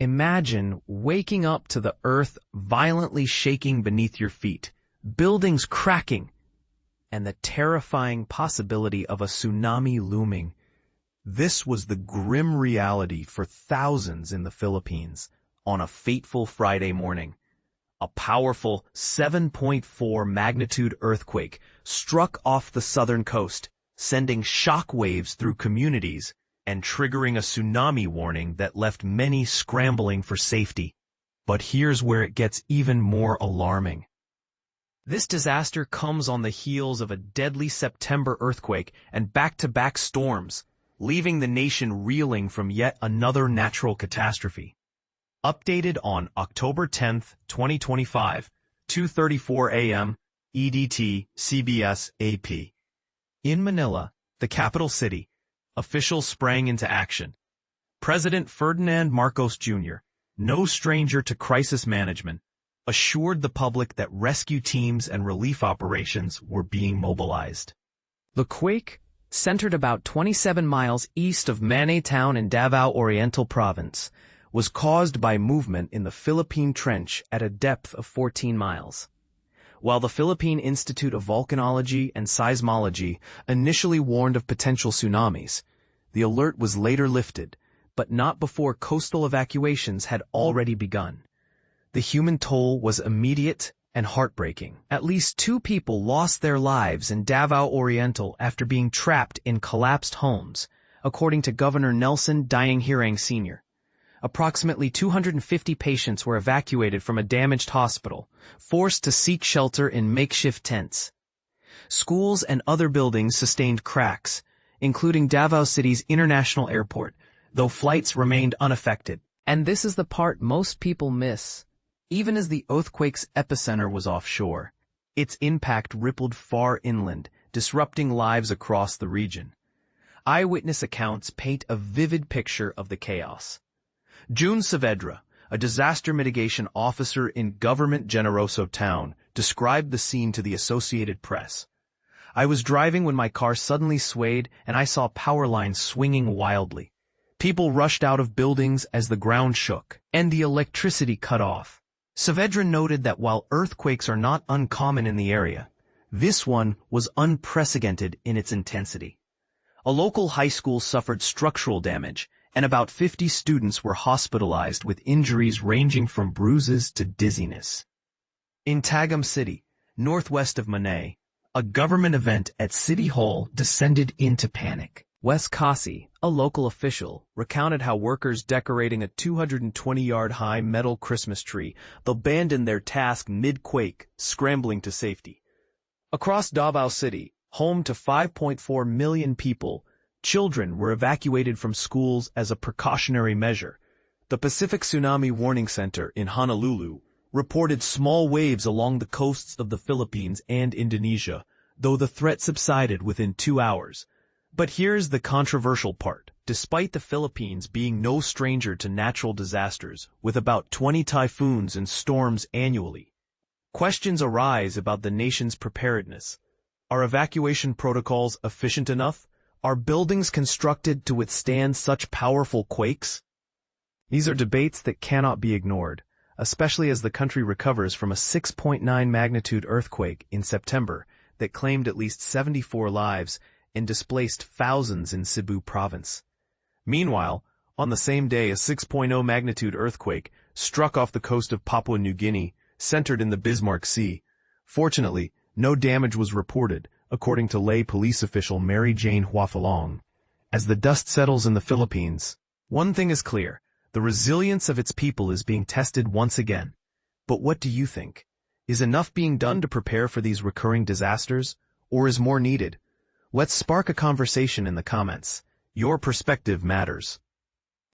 Imagine waking up to the earth violently shaking beneath your feet, buildings cracking, and the terrifying possibility of a tsunami looming. This was the grim reality for thousands in the Philippines on a fateful Friday morning. A powerful 7.4 magnitude earthquake struck off the southern coast, sending shock waves through communities and triggering a tsunami warning that left many scrambling for safety. But here's where it gets even more alarming. This disaster comes on the heels of a deadly September earthquake and back-to-back storms, leaving the nation reeling from yet another natural catastrophe. Updated on October 10, 2025, 2:34 a.m. EDT, CBS, AP. In Manila, the capital city, officials sprang into action. President Ferdinand Marcos Jr., no stranger to crisis management, assured the public that rescue teams and relief operations were being mobilized. The quake, centered about 27 miles east of Manila town in Davao Oriental province, was caused by movement in the Philippine Trench at a depth of 14 miles. While the Philippine Institute of Volcanology and Seismology initially warned of potential tsunamis, the alert was later lifted, but not before coastal evacuations had already begun. The human toll was immediate and heartbreaking. At least 2 people lost their lives in Davao Oriental after being trapped in collapsed homes, according to Governor Nelson Dianghirang Sr. Approximately 250 patients were evacuated from a damaged hospital, forced to seek shelter in makeshift tents. Schools and other buildings sustained cracks, including Davao City's international airport, though flights remained unaffected. And this is the part most people miss. Even as the earthquake's epicenter was offshore, its impact rippled far inland, disrupting lives across the region. Eyewitness accounts paint a vivid picture of the chaos. June Saavedra, a disaster mitigation officer in Government Generoso town, described the scene to the Associated Press. "I was driving when my car suddenly swayed and I saw power lines swinging wildly. People rushed out of buildings as the ground shook, and the electricity cut off." Saavedra noted that while earthquakes are not uncommon in the area, this one was unprecedented in its intensity. A local high school suffered structural damage, and about 50 students were hospitalized with injuries ranging from bruises to dizziness. In Tagum City, northwest of Manila, a government event at City Hall descended into panic. Wes Kasi, a local official, recounted how workers decorating a 220-yard-high metal Christmas tree abandoned their task mid-quake, scrambling to safety. Across Davao City, home to 5.4 million people, children were evacuated from schools as a precautionary measure. The Pacific Tsunami Warning Center in Honolulu reported small waves along the coasts of the Philippines and Indonesia, though the threat subsided within 2 hours. But here's the controversial part. Despite the Philippines being no stranger to natural disasters, with about 20 typhoons and storms annually, questions arise about the nation's preparedness. Are evacuation protocols efficient enough? Are buildings constructed to withstand such powerful quakes? These are debates that cannot be ignored, especially as the country recovers from a 6.9 magnitude earthquake in September that claimed at least 74 lives and displaced thousands in Cebu province. Meanwhile, on the same day a 6.0 magnitude earthquake struck off the coast of Papua New Guinea, centered in the Bismarck Sea. Fortunately, no damage was reported, according to lay police official Mary Jane Huafalong. As the dust settles in the Philippines, one thing is clear: the resilience of its people is being tested once again. But what do you think? Is enough being done to prepare for these recurring disasters, or is more needed? Let's spark a conversation in the comments. Your perspective matters.